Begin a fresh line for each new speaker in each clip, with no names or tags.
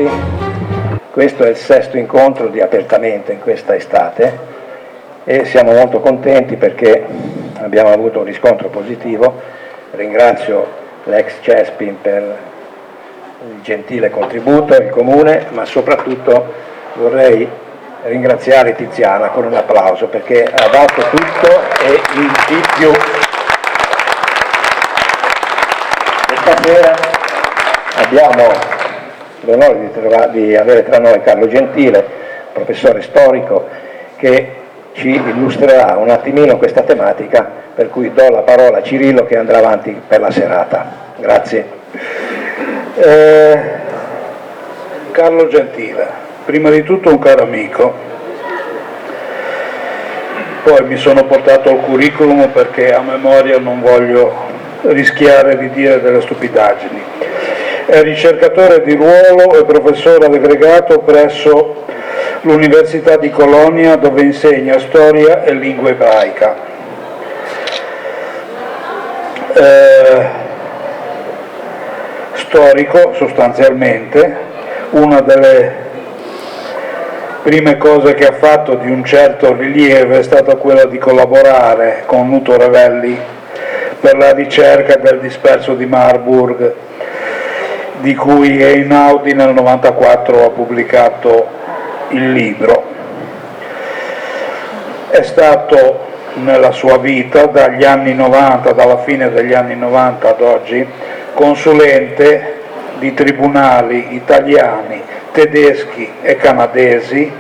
tutti. Questo è il sesto incontro di Apertamente in questa estate e siamo molto contenti perché abbiamo avuto un riscontro positivo. Ringrazio l'ex Cespin per il gentile contributo, il comune, ma soprattutto vorrei ringraziare Tiziana con un applauso perché ha dato tutto e di più. Questa sera abbiamo l'onore di avere tra noi Carlo Gentile, professore storico, che ci illustrerà un attimino questa tematica, per cui do la parola a Cirillo che andrà avanti per la serata. Grazie.
Carlo Gentile, prima di tutto un caro amico, poi mi sono portato il curriculum perché a memoria non voglio rischiare di dire delle stupidaggini. È ricercatore di ruolo e professore aggregato presso l'Università di Colonia, dove insegna storia e lingua ebraica. Storico sostanzialmente, una delle prime cose che ha fatto di un certo rilievo è stata quella di collaborare con Nuto Revelli per la ricerca del disperso di Marburg, di cui Einaudi nel 1994 ha pubblicato il libro. È stato nella sua vita, dagli anni 90, dalla fine degli anni 90 ad oggi, consulente di tribunali italiani, tedeschi e canadesi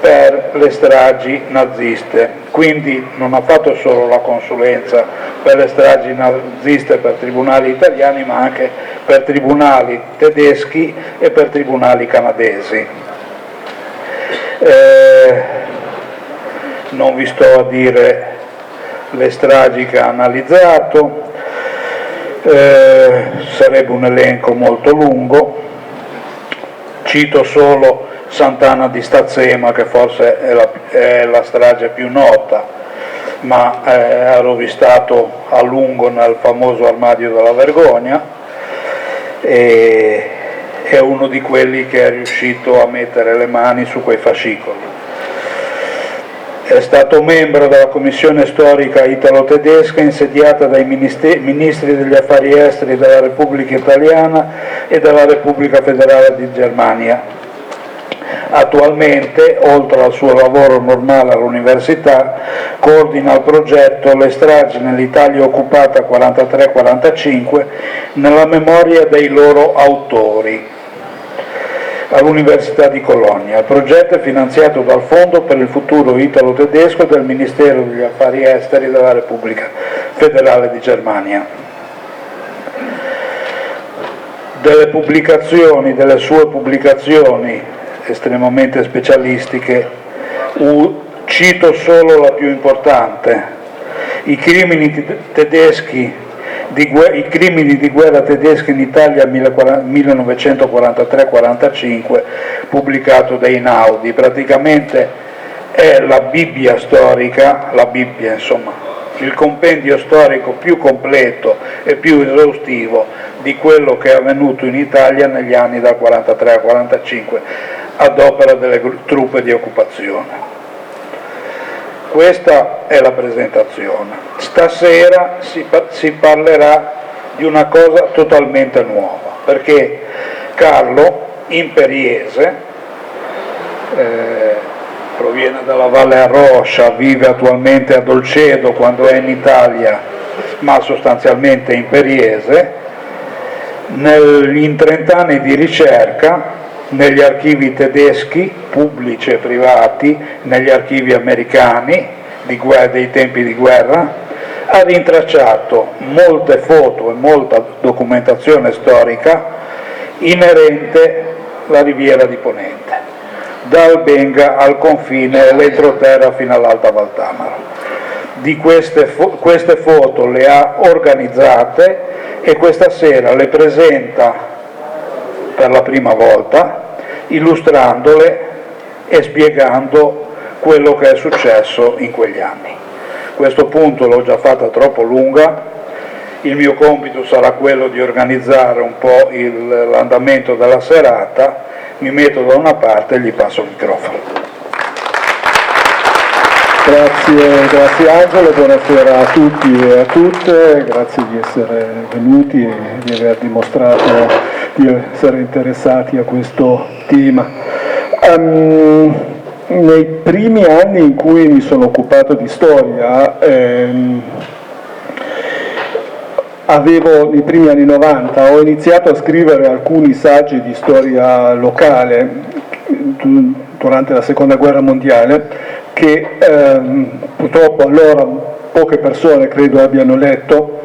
per le stragi naziste. Quindi non ha fatto solo la consulenza per le stragi naziste per tribunali italiani, ma anche per tribunali tedeschi e per tribunali canadesi. Non vi sto a dire le stragi che ha analizzato, sarebbe un elenco molto lungo. Cito solo Sant'Anna di Stazzema, che forse è la strage più nota, ma ha rovistato a lungo nel famoso armadio della vergogna, e è uno di quelli che è riuscito a mettere le mani su quei fascicoli. È stato membro della commissione storica italo-tedesca insediata dai ministri degli affari esteri della Repubblica Italiana e della Repubblica Federale di Germania. Attualmente, oltre al suo lavoro normale all'università, coordina il progetto Le stragi nell'Italia occupata 43-45 nella memoria dei loro autori all'Università di Colonia. Il progetto è finanziato dal Fondo per il futuro italo-tedesco del Ministero degli Affari Esteri della Repubblica Federale di Germania. Delle sue pubblicazioni estremamente specialistiche, cito solo la più importante: I crimini di guerra tedeschi in Italia 1943-45, pubblicato da Einaudi. Praticamente è la Bibbia storica, il compendio storico più completo e più esaustivo di quello che è avvenuto in Italia negli anni dal 43 al 45 ad opera delle truppe di occupazione. Questa è la presentazione. Stasera si parlerà di una cosa totalmente nuova, perché Carlo, imperiese, proviene dalla Valle Arroscia, vive attualmente a Dolcedo quando è in Italia, ma sostanzialmente imperiese. In 30 anni di ricerca negli archivi tedeschi, pubblici e privati, negli archivi americani dei tempi di guerra, ha rintracciato molte foto e molta documentazione storica inerente alla Riviera di Ponente, dal Benga al confine dell'entroterra fino all'Alta Valtamaro. Di queste foto le ha organizzate e questa sera le presenta per la prima volta, illustrandole e spiegando quello che è successo in quegli anni. A questo punto l'ho già fatta troppo lunga, il mio compito sarà quello di organizzare un po' l'andamento della serata, mi metto da una parte e gli passo il microfono.
Grazie Angelo, buonasera a tutti e a tutte, grazie di essere venuti e di aver dimostrato di essere interessati a questo tema. Nei primi anni in cui mi sono occupato di storia, nei primi anni 90, ho iniziato a scrivere alcuni saggi di storia locale durante la Seconda Guerra Mondiale, che purtroppo allora poche persone credo abbiano letto,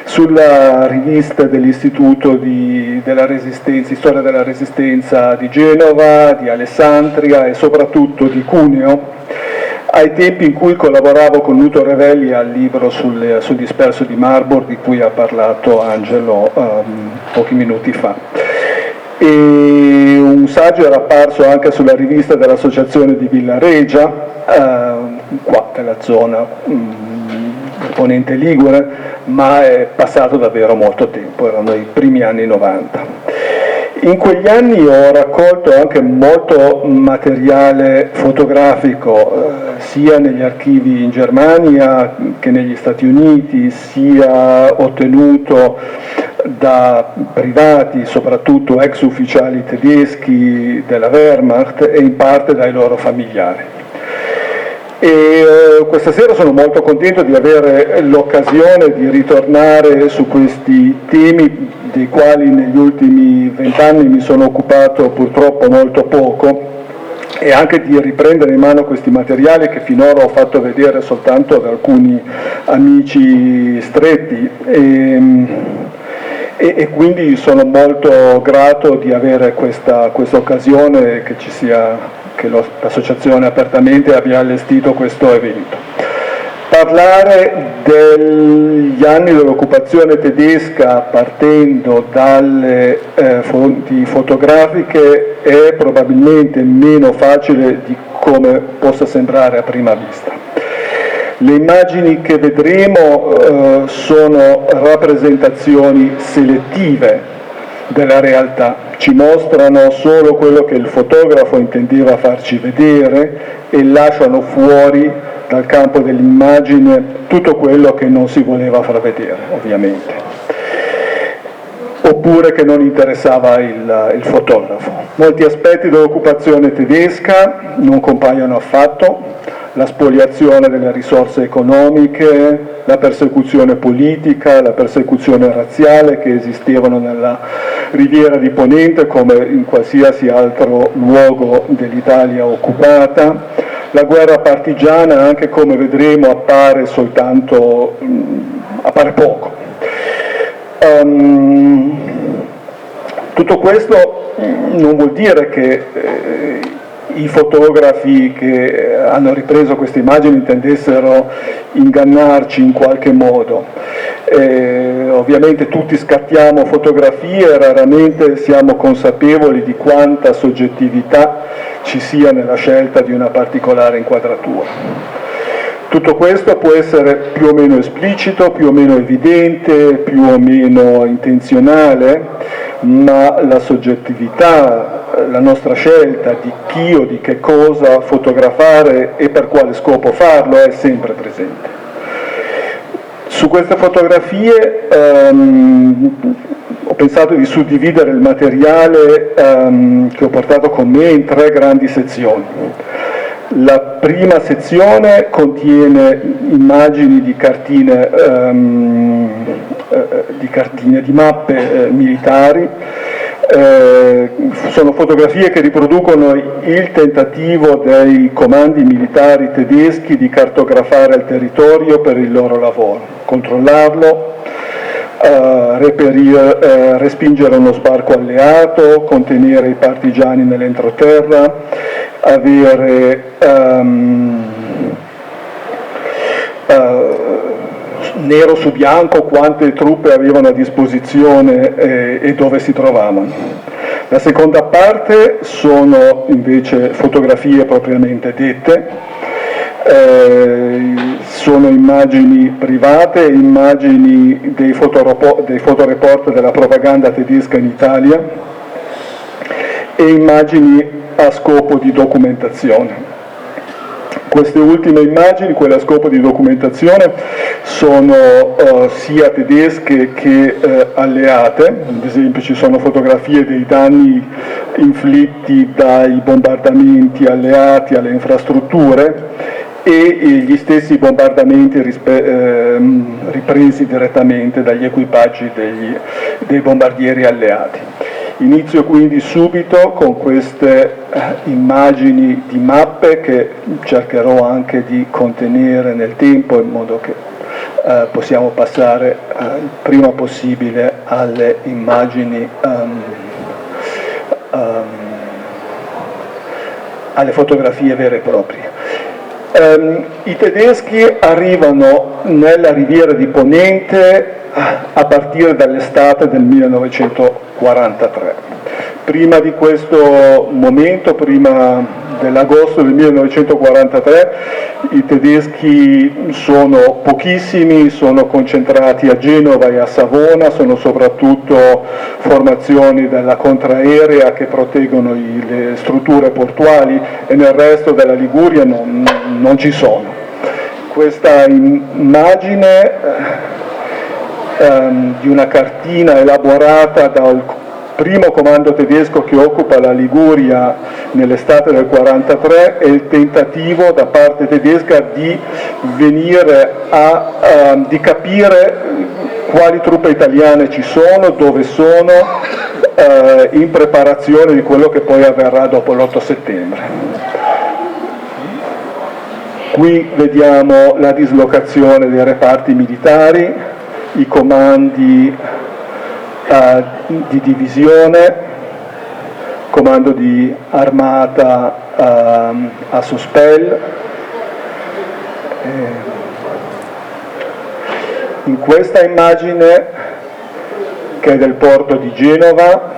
sulla rivista dell'Istituto della Resistenza, di Storia della Resistenza di Genova, di Alessandria e soprattutto di Cuneo, ai tempi in cui collaboravo con Nuto Revelli al libro sul disperso di Marburg, di cui ha parlato Angelo pochi minuti fa. E un saggio era apparso anche sulla rivista dell'Associazione di Villaregia, qua nella zona del Ponente Ligure, ma è passato davvero molto tempo, erano i primi anni 90. In quegli anni ho raccolto anche molto materiale fotografico, sia negli archivi in Germania che negli Stati Uniti, sia ottenuto da privati, soprattutto ex ufficiali tedeschi della Wehrmacht e in parte dai loro familiari. E questa sera sono molto contento di avere l'occasione di ritornare su questi temi dei quali negli ultimi 20 anni mi sono occupato purtroppo molto poco, e anche di riprendere in mano questi materiali che finora ho fatto vedere soltanto ad alcuni amici stretti. E quindi sono molto grato di avere questa occasione, che l'associazione apertamente abbia allestito questo evento. Parlare degli anni dell'occupazione tedesca partendo dalle fonti fotografiche è probabilmente meno facile di come possa sembrare a prima vista. Le immagini che vedremo sono rappresentazioni selettive della realtà, ci mostrano solo quello che il fotografo intendeva farci vedere e lasciano fuori dal campo dell'immagine tutto quello che non si voleva far vedere, ovviamente, oppure che non interessava il fotografo. Molti aspetti dell'occupazione tedesca non compaiono affatto: la spoliazione delle risorse economiche, la persecuzione politica, la persecuzione razziale che esistevano nella Riviera di Ponente come in qualsiasi altro luogo dell'Italia occupata, la guerra partigiana, anche come vedremo, appare poco. Tutto questo non vuol dire che i fotografi che hanno ripreso queste immagini intendessero ingannarci in qualche modo. Ovviamente tutti scattiamo fotografie e raramente siamo consapevoli di quanta soggettività ci sia nella scelta di una particolare inquadratura. Tutto questo può essere più o meno esplicito, più o meno evidente, più o meno intenzionale, ma la soggettività, la nostra scelta di chi o di che cosa fotografare e per quale scopo farlo è sempre presente. Su queste fotografie ho pensato di suddividere il materiale che ho portato con me in 3 grandi sezioni. La prima sezione contiene immagini di cartine di mappe militari. Sono fotografie che riproducono il tentativo dei comandi militari tedeschi di cartografare il territorio per il loro lavoro, controllarlo, respingere uno sbarco alleato, contenere i partigiani nell'entroterra, avere nero su bianco quante truppe avevano a disposizione e dove si trovavano. La seconda parte sono invece fotografie propriamente dette, sono immagini private, immagini dei fotoreporter della propaganda tedesca in Italia, e immagini a scopo di documentazione. Queste ultime immagini, quelle a scopo di documentazione, sono sia tedesche che alleate. Ad esempio ci sono fotografie dei danni inflitti dai bombardamenti alleati alle infrastrutture e gli stessi bombardamenti ripresi direttamente dagli equipaggi dei bombardieri alleati. Inizio quindi subito con queste immagini di mappe che cercherò anche di contenere nel tempo in modo che possiamo passare il prima possibile alle immagini, alle fotografie vere e proprie. I tedeschi arrivano nella riviera di Ponente a partire dall'estate del 1943. Prima di questo momento, prima dell'agosto del 1943, i tedeschi sono pochissimi, sono concentrati a Genova e a Savona, sono soprattutto formazioni della contraerea che proteggono le strutture portuali e nel resto della Liguria non ci sono. Questa immagine di una cartina elaborata dal primo comando tedesco che occupa la Liguria nell'estate del 1943 è il tentativo da parte tedesca di venire di capire quali truppe italiane ci sono, dove sono, in preparazione di quello che poi avverrà dopo l'8 settembre. Qui vediamo la dislocazione dei reparti militari, i comandi di divisione, comando di armata a Sospel. In questa immagine, che è del porto di Genova,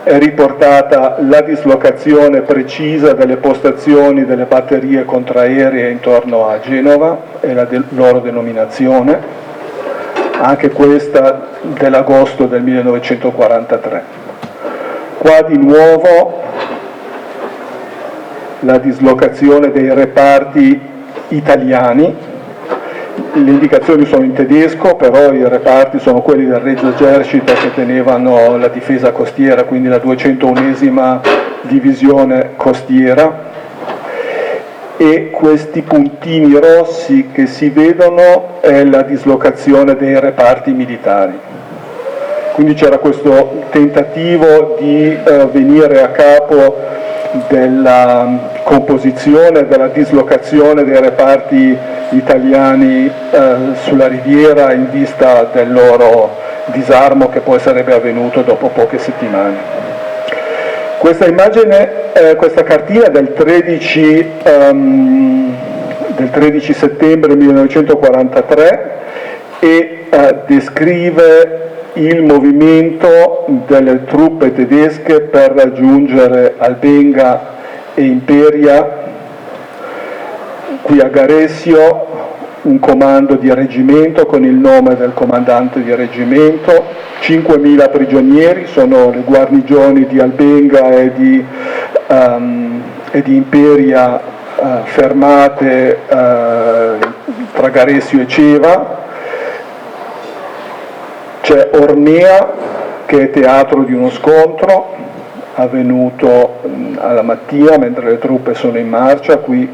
è riportata la dislocazione precisa delle postazioni delle batterie contraeree intorno a Genova e la loro denominazione, anche questa dell'agosto del 1943. Qua di nuovo la dislocazione dei reparti italiani. Le indicazioni sono in tedesco, però i reparti sono quelli del Regio Esercito che tenevano la difesa costiera, quindi la 201esima divisione costiera, e questi puntini rossi che si vedono è la dislocazione dei reparti militari. Quindi c'era questo tentativo di venire a capo della composizione, della dislocazione dei reparti italiani sulla riviera in vista del loro disarmo che poi sarebbe avvenuto dopo poche settimane. Questa immagine, questa cartina del 13 settembre 1943 e descrive il movimento delle truppe tedesche per raggiungere Albenga e Imperia. Qui a Garessio un comando di reggimento con il nome del comandante di reggimento, 5.000 prigionieri, sono le guarnigioni di Albenga e di Imperia fermate tra Garessio e Ceva. C'è Ornea che è teatro di uno scontro avvenuto alla mattina mentre le truppe sono in marcia. Qui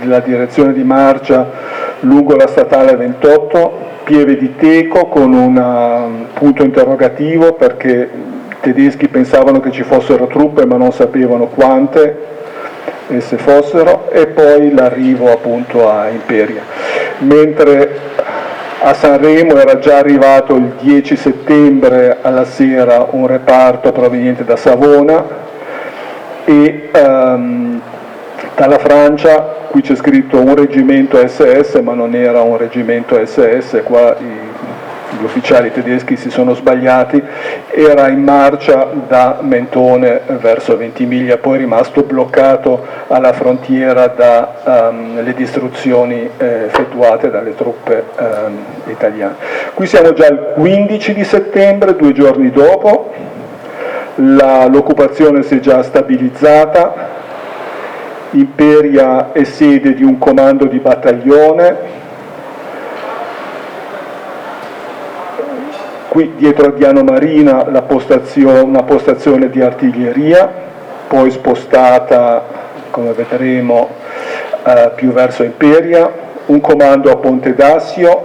la direzione di marcia lungo la statale 28, Pieve di Teco con un punto interrogativo perché i tedeschi pensavano che ci fossero truppe ma non sapevano quante esse fossero, e poi l'arrivo appunto a Imperia. Mentre a Sanremo era già arrivato il 10 settembre alla sera un reparto proveniente da Savona e dalla Francia, qui c'è scritto un reggimento SS ma non era un reggimento SS, qua gli ufficiali tedeschi si sono sbagliati, era in marcia da Mentone verso Ventimiglia, poi è rimasto bloccato alla frontiera dalle distruzioni effettuate dalle truppe italiane. Qui siamo già al 15 di settembre, 2 giorni dopo. l'occupazione si è già stabilizzata, Imperia è sede di un comando di battaglione, qui dietro a Diano Marina una postazione di artiglieria, poi spostata, come vedremo, più verso Imperia, un comando a Ponte d'Assio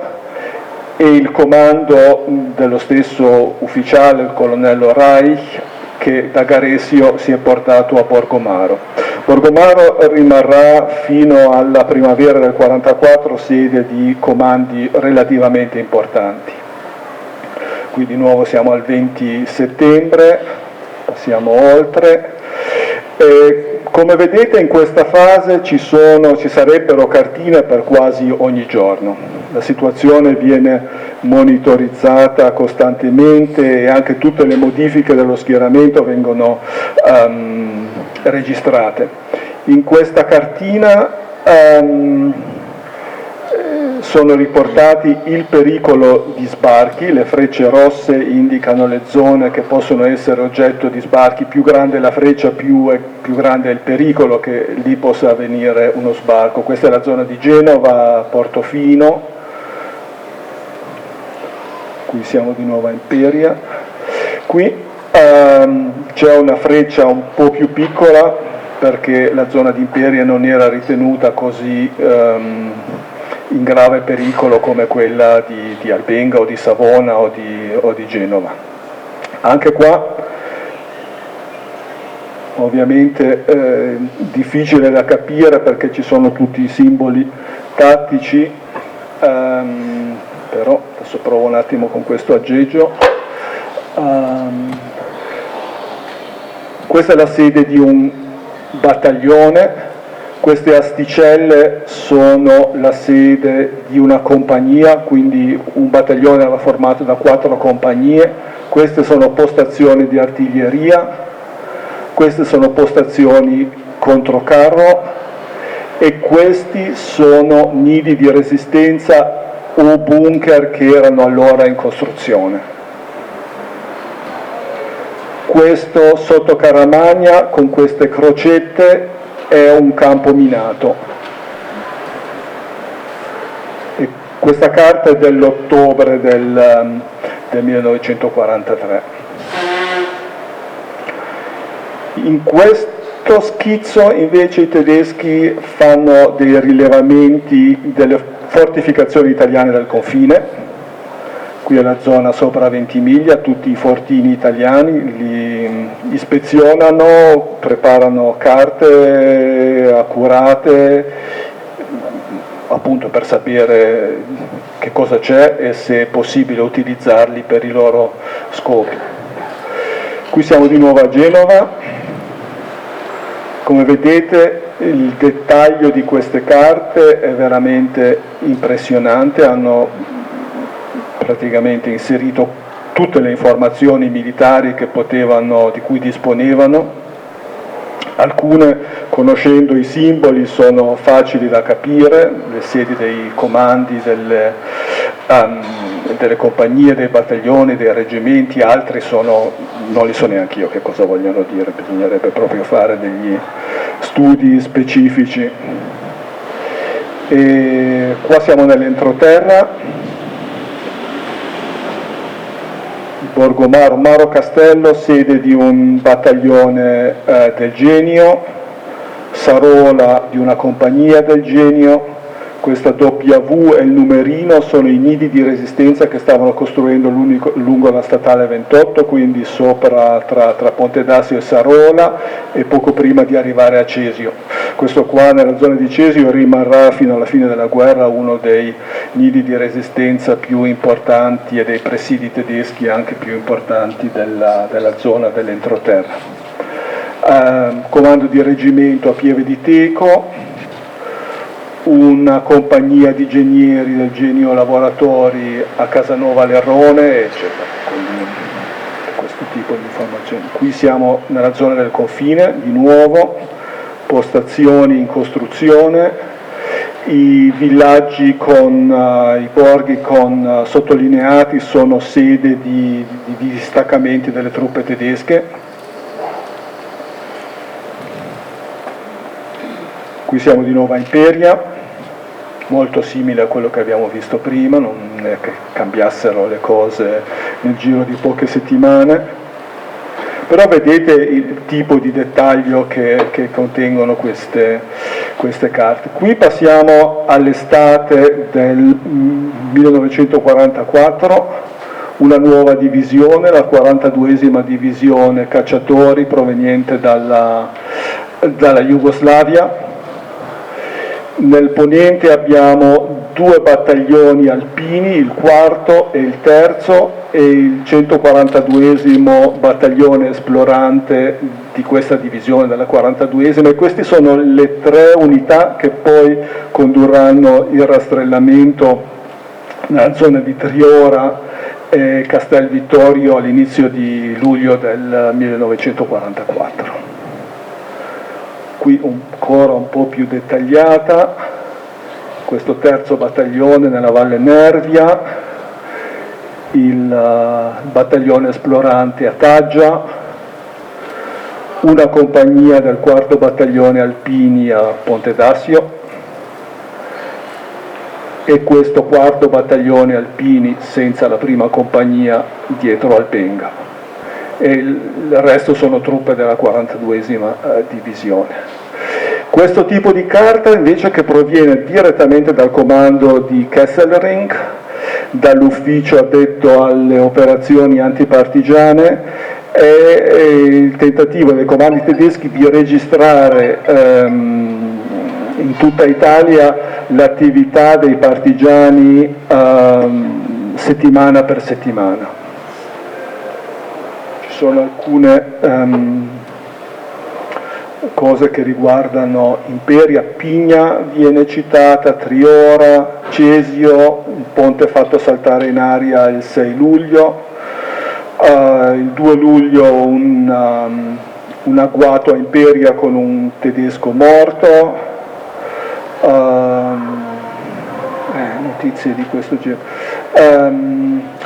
e il comando dello stesso ufficiale, il colonnello Reich, che da Garesio si è portato a Borgomaro. Borgomaro rimarrà fino alla primavera del 1944 sede di comandi relativamente importanti. Qui di nuovo siamo al 20 settembre, passiamo oltre. Come vedete in questa fase ci sarebbero cartine per quasi ogni giorno. La situazione viene monitorizzata costantemente e anche tutte le modifiche dello schieramento vengono registrate. In questa cartina sono riportati il pericolo di sbarchi, le frecce rosse indicano le zone che possono essere oggetto di sbarchi, più grande la freccia più grande è il pericolo che lì possa avvenire uno sbarco. Questa è la zona di Genova, Portofino, qui siamo di nuovo a Imperia, qui c'è una freccia un po' più piccola perché la zona di Imperia non era ritenuta così in grave pericolo come quella di Albenga o di Savona o di Genova. Anche qua ovviamente difficile da capire perché ci sono tutti i simboli tattici, però adesso provo un attimo con questo aggeggio. Questa è la sede di un battaglione. Queste asticelle sono la sede di una compagnia, quindi un battaglione era formato da 4 compagnie. Queste sono postazioni di artiglieria, queste sono postazioni controcarro e questi sono nidi di resistenza o bunker che erano allora in costruzione. Questo sotto Caramagna con queste crocette è un campo minato. E questa carta è dell'ottobre del 1943. In questo schizzo invece i tedeschi fanno dei rilevamenti delle fortificazioni italiane del confine. Qui è la zona sopra Ventimiglia, tutti i fortini italiani li ispezionano, preparano carte accurate appunto per sapere che cosa c'è e se è possibile utilizzarli per i loro scopi. Qui siamo di nuovo a Genova, come vedete il dettaglio di queste carte è veramente impressionante, hanno praticamente inserito tutte le informazioni militari che di cui disponevano. Alcune, conoscendo i simboli, sono facili da capire, le sedi dei comandi delle compagnie, dei battaglioni, dei reggimenti, altri non li so neanche io che cosa vogliono dire, bisognerebbe proprio fare degli studi specifici. E qua siamo nell'entroterra. Borgomaro, Maro Castello, sede di un battaglione del Genio, Sarola di una compagnia del Genio, questa W e il numerino sono i nidi di resistenza che stavano costruendo lungo la statale 28, quindi sopra tra Ponte d'Assio e Sarola e poco prima di arrivare a Cesio. Questo qua nella zona di Cesio rimarrà fino alla fine della guerra uno dei nidi di resistenza più importanti e dei presidi tedeschi anche più importanti della zona dell'entroterra. Comando di reggimento a Pieve di Teco, una compagnia di genieri del Genio Lavoratori a Casanova Lerrone, eccetera. Quindi questo tipo di informazioni. Qui siamo nella zona del confine, di nuovo, postazioni in costruzione, i villaggi con i borghi sottolineati sono sede di distaccamenti delle truppe tedesche. Qui siamo di nuovo a Imperia, molto simile a quello che abbiamo visto prima, non è che cambiassero le cose nel giro di poche settimane, però vedete il tipo di dettaglio che contengono queste carte. Qui passiamo all'estate del 1944, una nuova divisione, la 42esima divisione cacciatori proveniente dalla Jugoslavia. Nel ponente abbiamo 2 battaglioni alpini, il quarto e il terzo, e il 142esimo battaglione esplorante di questa divisione della 42esima, e queste sono le 3 unità che poi condurranno il rastrellamento nella zona di Triora e Castel Vittorio all'inizio di luglio del 1944. Qui ancora un po' più dettagliata, questo terzo battaglione nella Valle Nervia, il battaglione esplorante a Taggia, una compagnia del quarto battaglione alpini a Ponte d'Assio e questo quarto battaglione alpini senza la prima compagnia dietro Albenga, e il resto sono truppe della 42esima divisione. Questo tipo di carta invece, che proviene direttamente dal comando di Kesselring, dall'ufficio addetto alle operazioni antipartigiane, è il tentativo dei comandi tedeschi di registrare in tutta Italia l'attività dei partigiani settimana per settimana. Ci sono alcune cose che riguardano Imperia. Pigna viene citata, Triora, Cesio, il ponte fatto saltare in aria il 6 luglio, il 2 luglio un agguato a Imperia con un tedesco morto, notizie di questo genere.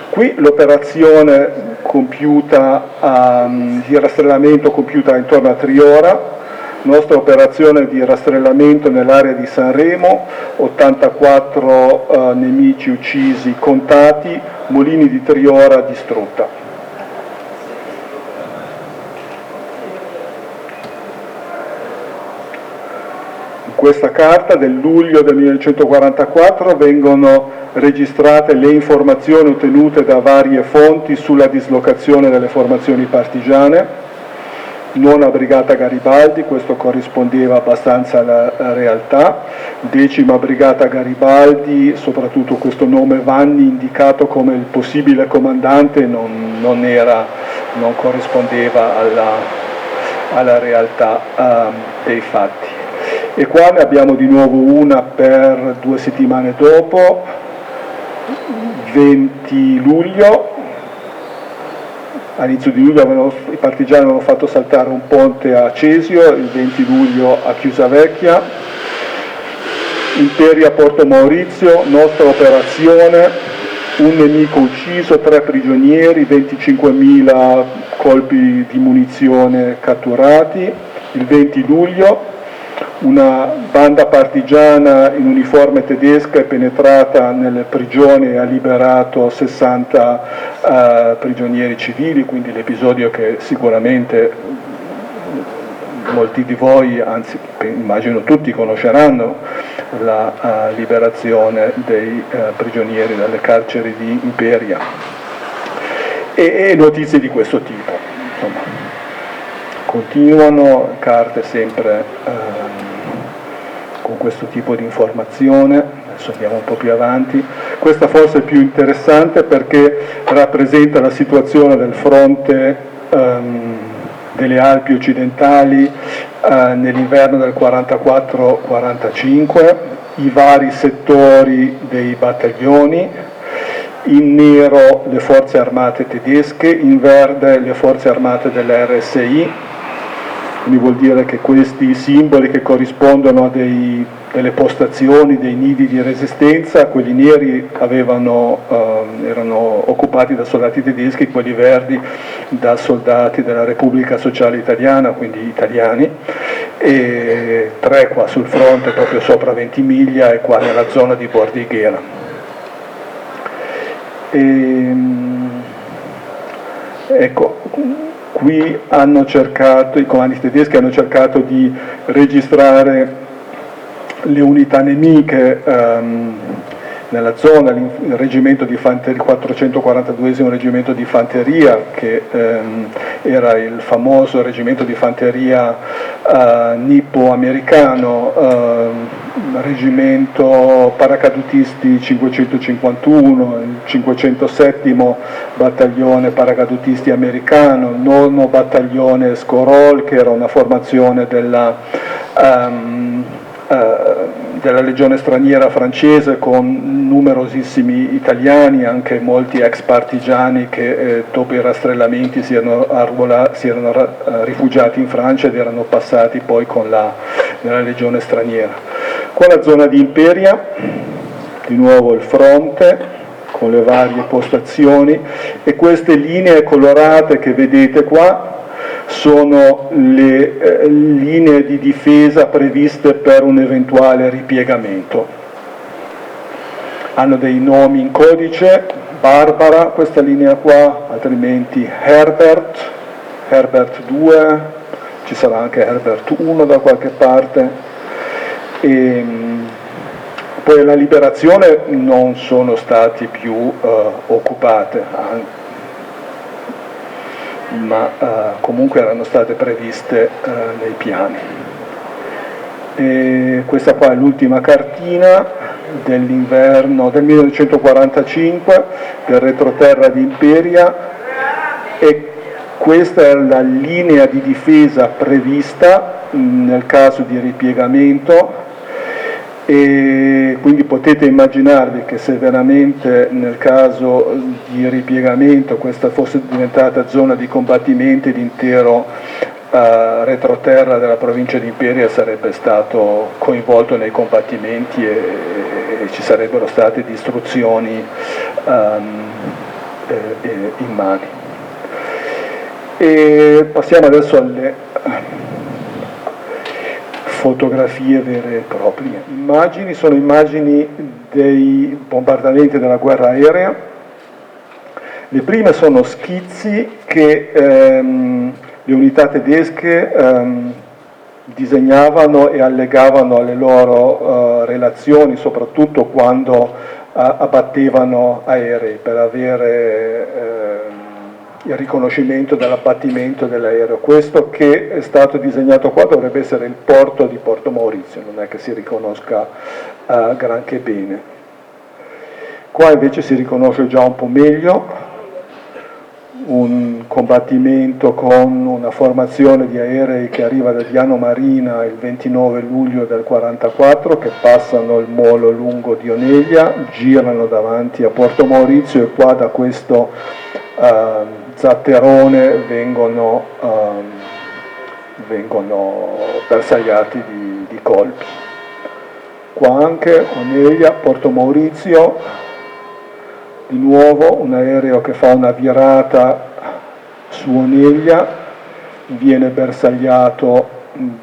Qui l'operazione compiuta di rastrellamento compiuta intorno a Triora, nostra operazione di rastrellamento nell'area di Sanremo, 84 nemici uccisi contati, Molini di Triora distrutta. In questa carta del luglio del 1944 vengono registrate le informazioni ottenute da varie fonti sulla dislocazione delle formazioni partigiane. Nona Brigata Garibaldi, questo corrispondeva abbastanza alla realtà, 10ª Brigata Garibaldi, soprattutto questo nome Vanni indicato come il possibile comandante non corrispondeva alla realtà dei fatti. E qua ne abbiamo di nuovo una per 2 settimane dopo, 20 luglio, all'inizio di luglio i partigiani avevano fatto saltare un ponte a Cesio, il 20 luglio a Chiusavecchia, Imperia Porto Maurizio, nostra operazione, un nemico ucciso, 3 prigionieri, 25.000 colpi di munizione catturati. Il 20 luglio una banda partigiana in uniforme tedesca è penetrata nelle prigioni e ha liberato 60 prigionieri civili, quindi l'episodio che sicuramente molti di voi, anzi immagino tutti, conosceranno, la liberazione dei prigionieri dalle carceri di Imperia, e notizie di questo tipo. Insomma, continuano carte sempre con questo tipo di informazione. Adesso andiamo un po' più avanti. Questa forse è più interessante perché rappresenta la situazione del fronte delle Alpi occidentali nell'inverno del 44-45, i vari settori dei battaglioni, in nero le forze armate tedesche, in verde le forze armate dell'RSI, quindi vuol dire che questi simboli che corrispondono a delle postazioni, dei nidi di resistenza, quelli neri erano occupati da soldati tedeschi, quelli verdi da soldati della Repubblica Sociale Italiana, quindi italiani, e 3 qua sul fronte proprio sopra Ventimiglia e qua nella zona di Bordighera. Ecco, qui hanno cercato, i comandi tedeschi hanno cercato di registrare le unità nemiche nella zona, il reggimento di fanteria, il 442esimo reggimento di fanteria, che era il famoso reggimento di fanteria nippo-americano, reggimento paracadutisti 551, il 507 battaglione paracadutisti americano, il 9 battaglione Scorol, che era una formazione della legione straniera francese con numerosissimi italiani, anche molti ex partigiani che dopo i rastrellamenti si erano rifugiati in Francia ed erano passati poi nella legione straniera. Qua la zona di Imperia, di nuovo il fronte con le varie postazioni, e queste linee colorate che vedete qua sono le linee di difesa previste per un eventuale ripiegamento. Hanno dei nomi in codice: Barbara, questa linea qua, altrimenti Herbert, Herbert 2, ci sarà anche Herbert 1 da qualche parte. E poi alla liberazione non sono stati più occupate, ma comunque erano state previste nei piani. E questa qua è l'ultima cartina dell'inverno del 1945 del retroterra di Imperia, e questa è la linea di difesa prevista nel caso di ripiegamento. E quindi potete immaginarvi che se veramente nel caso di ripiegamento questa fosse diventata zona di combattimenti, l'intero retroterra della provincia di Imperia sarebbe stato coinvolto nei combattimenti e ci sarebbero state distruzioni immani. E passiamo adesso alle fotografie vere e proprie. Immagini sono immagini dei bombardamenti della guerra aerea. Le prime sono schizzi che le unità tedesche disegnavano e allegavano alle loro relazioni, soprattutto quando abbattevano aerei, per avere il riconoscimento dell'abbattimento dell'aereo. Questo che è stato disegnato qua dovrebbe essere il porto di Porto Maurizio, non è che si riconosca granché bene. Qua invece si riconosce già un po' meglio un combattimento con una formazione di aerei che arriva da Diano Marina il 29 luglio del 1944, che passano il molo lungo di Oneglia, girano davanti a Porto Maurizio e qua da questo zatterone vengono bersagliati di colpi. Qua anche Oneglia, Porto Maurizio, di nuovo un aereo che fa una virata su Oneglia, viene bersagliato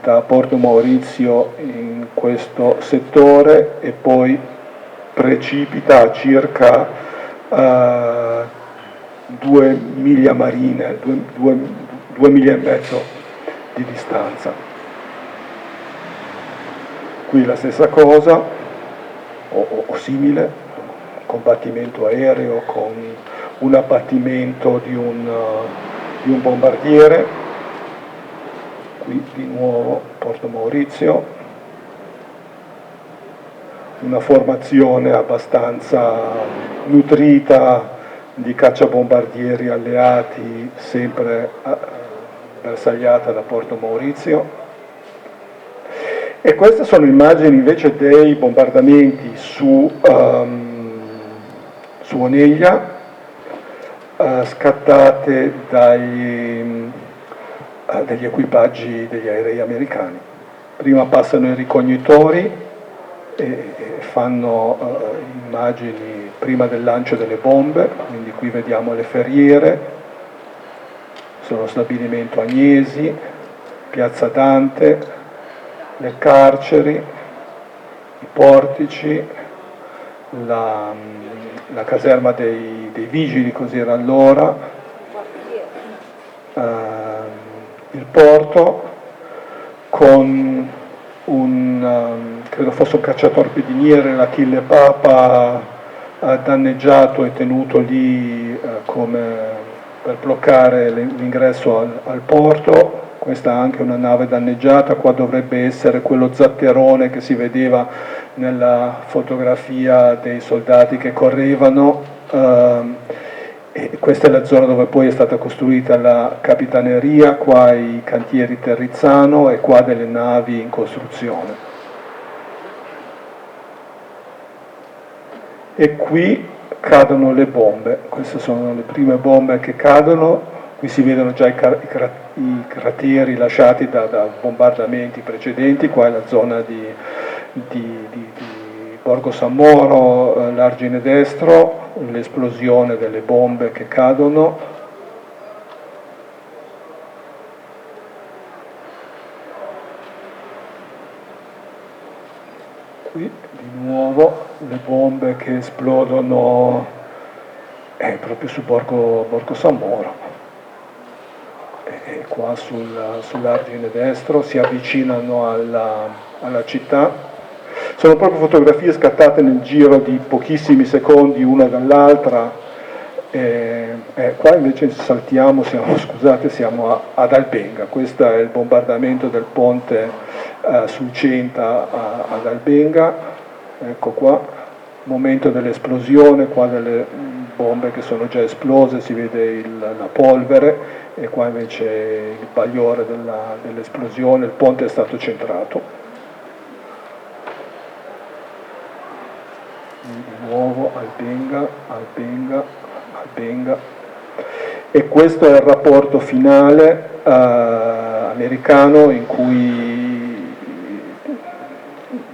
da Porto Maurizio in questo settore e poi precipita a circa 2 miglia marine, 2 miglia e mezzo di distanza. Qui la stessa cosa, o simile, combattimento aereo con un abbattimento di un bombardiere. Qui di nuovo Porto Maurizio, una formazione abbastanza nutrita di cacciabombardieri alleati, sempre bersagliata da Porto Maurizio. E queste sono immagini invece dei bombardamenti su Oneglia, scattate dagli equipaggi degli aerei americani. Prima passano i ricognitori e fanno immagini prima del lancio delle bombe, quindi qui vediamo le ferriere, sono stabilimento Agnesi, Piazza Dante, le carceri, i portici, la caserma dei vigili, così era allora, il porto con credo fosse un cacciatorpediniere, l'Achille Papa, danneggiato e tenuto lì come per bloccare l'ingresso al porto. Questa è anche una nave danneggiata, qua dovrebbe essere quello zatterone che si vedeva nella fotografia dei soldati che correvano, e questa è la zona dove poi è stata costruita la capitaneria, qua i cantieri Terrizzano e qua delle navi in costruzione. E qui cadono le bombe, queste sono le prime bombe che cadono, qui si vedono già i crateri lasciati da bombardamenti precedenti, qua è la zona di Borgo San Moro, l'argine destro, l'esplosione delle bombe che cadono. Qui di nuovo le bombe che esplodono proprio su Borgo San Moro. E qua sull'argine destro si avvicinano alla città. Sono proprio fotografie scattate nel giro di pochissimi secondi una dall'altra. Qua invece saltiamo, siamo ad Albenga. Questo è il bombardamento del ponte sul Centa ad Albenga. Ecco qua, momento dell'esplosione, qua delle bombe che sono già esplose, si vede la polvere, e qua invece il bagliore dell'esplosione. Il ponte è stato centrato. Di nuovo Albenga, e questo è il rapporto finale americano, in cui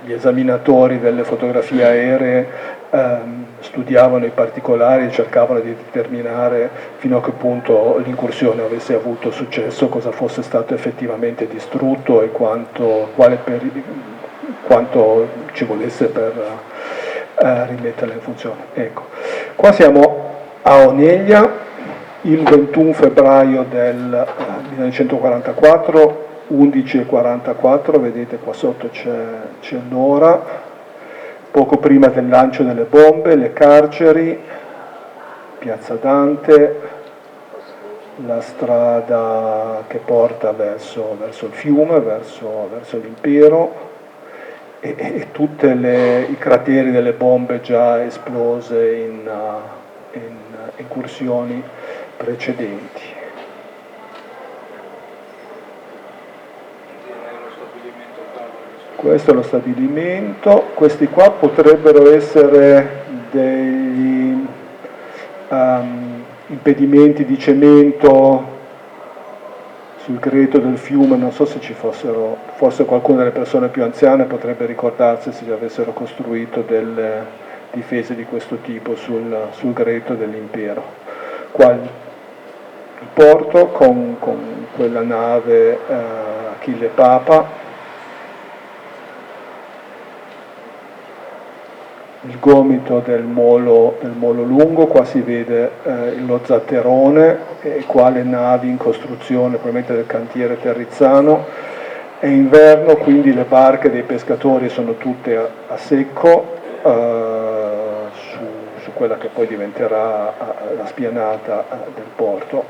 gli esaminatori delle fotografie aeree studiavano i particolari e cercavano di determinare fino a che punto l'incursione avesse avuto successo, cosa fosse stato effettivamente distrutto e quanto ci volesse per rimetterla in funzione. Ecco, qua siamo a Oneglia il 21 febbraio del 1944, 11:44, vedete qua sotto c'è l'ora, poco prima del lancio delle bombe, le carceri, Piazza Dante, la strada che porta verso il fiume, verso l'impero, e tutti i crateri delle bombe già esplose in incursioni precedenti. Questo è lo stabilimento, questi qua potrebbero essere degli impedimenti di cemento sul greto del fiume, non so se ci fossero, forse qualcuna delle persone più anziane potrebbe ricordarsi se avessero costruito delle difese di questo tipo sul greto dell'impero. Qua il porto con quella nave Achille Papa, il gomito del molo lungo, qua si vede lo zatterone, e qua le navi in costruzione, probabilmente del cantiere Terrizzano. È inverno, quindi le barche dei pescatori sono tutte a secco su quella che poi diventerà la spianata del porto.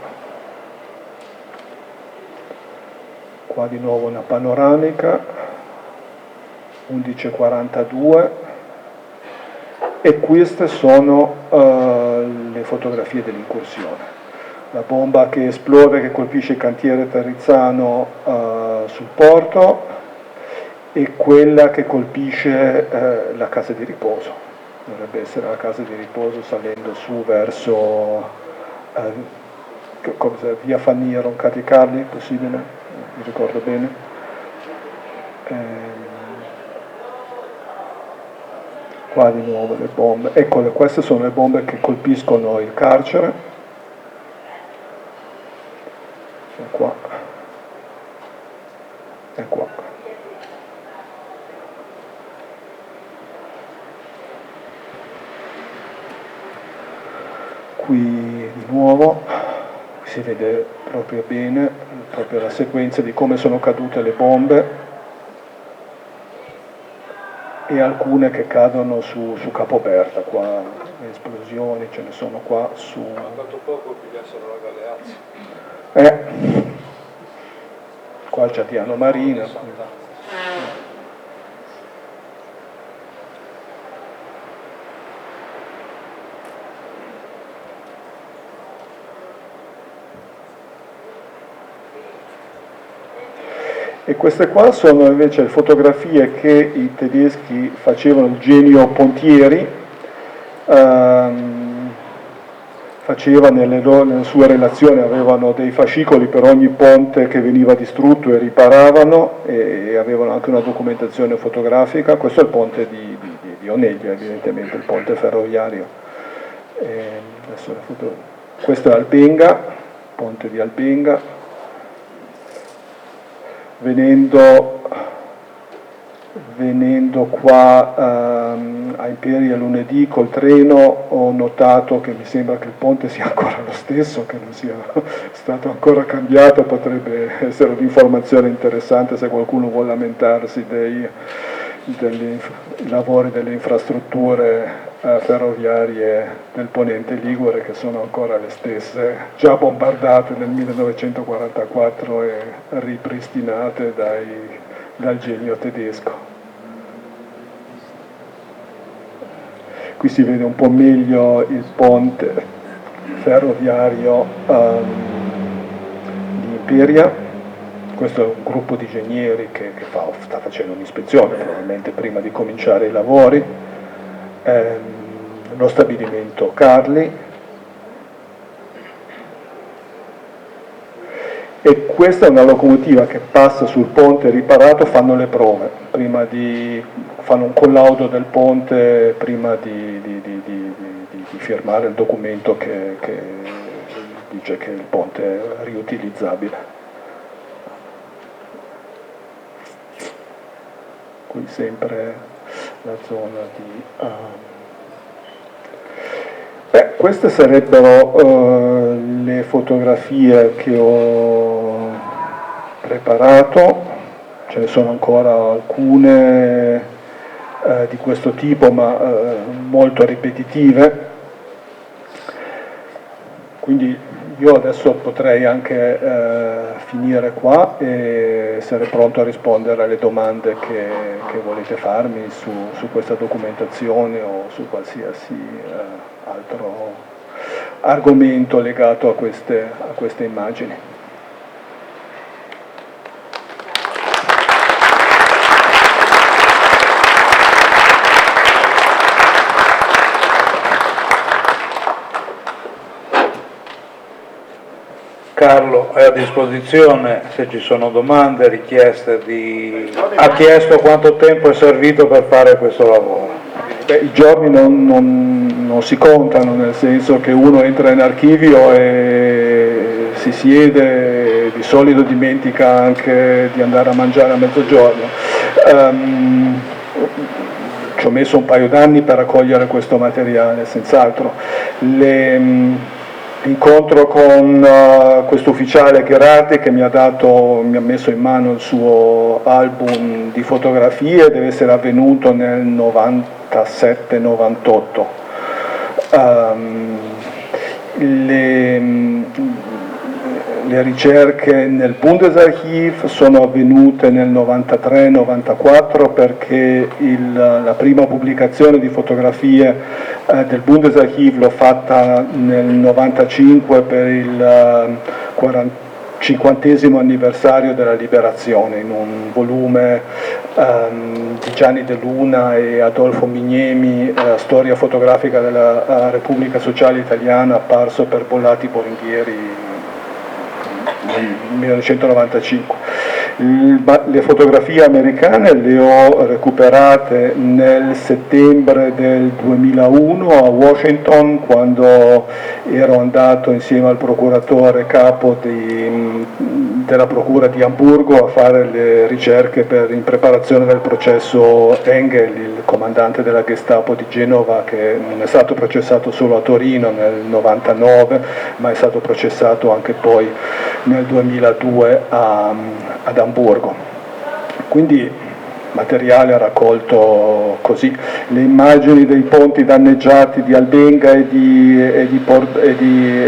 Qua di nuovo una panoramica, 11:42. E queste sono le fotografie dell'incursione. La bomba che esplode, che colpisce il cantiere Terrizzano sul porto, e quella che colpisce la casa di riposo. Dovrebbe essere la casa di riposo salendo su verso via Fannia, Roncati Carli, possibile? Mi ricordo bene. Qua di nuovo le bombe, eccole, queste sono le bombe che colpiscono il carcere, e qua, qui di nuovo si vede proprio bene, proprio la sequenza di come sono cadute le bombe e alcune che cadono su Capoberta, qua le esplosioni ce ne sono qua su...
Ha fatto poco pigliassero la Galeazzi.
Qua c'è Diano Marina. E queste qua sono invece le fotografie che i tedeschi facevano, il genio Pontieri faceva nelle sue relazioni, avevano dei fascicoli per ogni ponte che veniva distrutto e riparavano, e avevano anche una documentazione fotografica. Questo è il ponte di Oneglia, evidentemente il ponte ferroviario. Questo è Albenga, ponte di Albenga. Venendo qua a Imperia lunedì col treno ho notato che mi sembra che il ponte sia ancora lo stesso, che non sia stato ancora cambiato. Potrebbe essere un'informazione interessante se qualcuno vuole lamentarsi dei lavori delle infrastrutture ferroviarie del Ponente Ligure, che sono ancora le stesse, già bombardate nel 1944 e ripristinate dal genio tedesco. Qui si vede un po' meglio il ponte ferroviario di Imperia. Questo è un gruppo di ingegneri che sta facendo un'ispezione, probabilmente prima di cominciare i lavori. Lo stabilimento Carli. E questa è una locomotiva che passa sul ponte riparato, fanno le prove, fanno un collaudo del ponte prima di firmare il documento che dice che il ponte è riutilizzabile. Qui sempre la zona di... queste sarebbero le fotografie che ho preparato, ce ne sono ancora alcune di questo tipo, ma molto ripetitive, quindi io adesso potrei anche finire qua e essere pronto a rispondere alle domande che volete farmi su questa documentazione o su qualsiasi altro argomento legato a queste immagini.
Carlo è a disposizione se ci sono domande, richieste ha chiesto quanto tempo è servito per fare questo lavoro.
I giorni non si contano, nel senso che uno entra in archivio e si siede e di solito dimentica anche di andare a mangiare a mezzogiorno. Ci ho messo un paio d'anni per raccogliere questo materiale, senz'altro. L'incontro con questo ufficiale Gherardi che mi ha messo in mano il suo album di fotografie deve essere avvenuto nel 97-98. Le ricerche nel Bundesarchiv sono avvenute nel 93-94 perché la prima pubblicazione di fotografie del Bundesarchiv l'ho fatta nel 95 per il 50° anniversario della liberazione, in un volume di Gianni De Luna e Adolfo Mignemi, storia fotografica della Repubblica Sociale Italiana, apparso per Bollati Borghieri nel 1995. Le fotografie americane le ho recuperate nel settembre del 2001 a Washington, quando ero andato insieme al procuratore capo della Procura di Amburgo a fare le ricerche in preparazione del processo Engel, il comandante della Gestapo di Genova, che non è stato processato solo a Torino nel 99, ma è stato processato anche poi nel 2002 ad Amburgo. Quindi materiale raccolto così. Le immagini dei ponti danneggiati di Albenga e di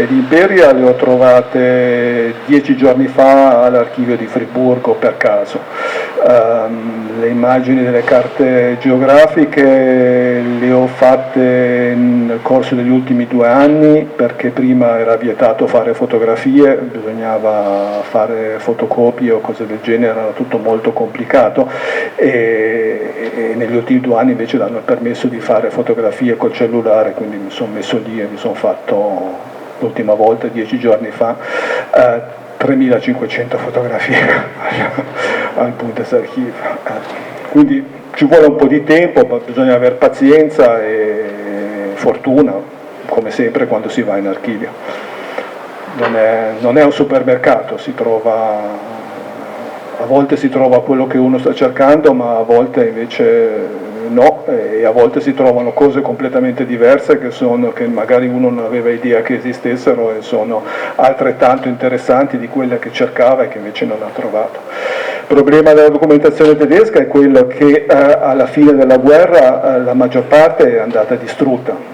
Imperia le ho trovate 10 giorni fa all'archivio di Friburgo per caso. Le immagini delle carte geografiche le ho fatte nel corso degli ultimi 2 anni, perché prima era vietato fare fotografie, bisognava fare fotocopie o cose del genere, era tutto molto complicato, e negli ultimi 2 anni invece hanno permesso di fare fotografie col cellulare, quindi mi sono messo lì e mi sono fatto l'ultima volta 10 giorni fa 3.500 fotografie al Bundesarchiv. Quindi ci vuole un po' di tempo, ma bisogna avere pazienza e fortuna, come sempre quando si va in archivio. Non è un supermercato, a volte si trova quello che uno sta cercando, ma a volte invece no, e a volte si trovano cose completamente diverse che magari uno non aveva idea che esistessero e sono altrettanto interessanti di quelle che cercava e che invece non ha trovato. Il problema della documentazione tedesca è quello che alla fine della guerra la maggior parte è andata distrutta.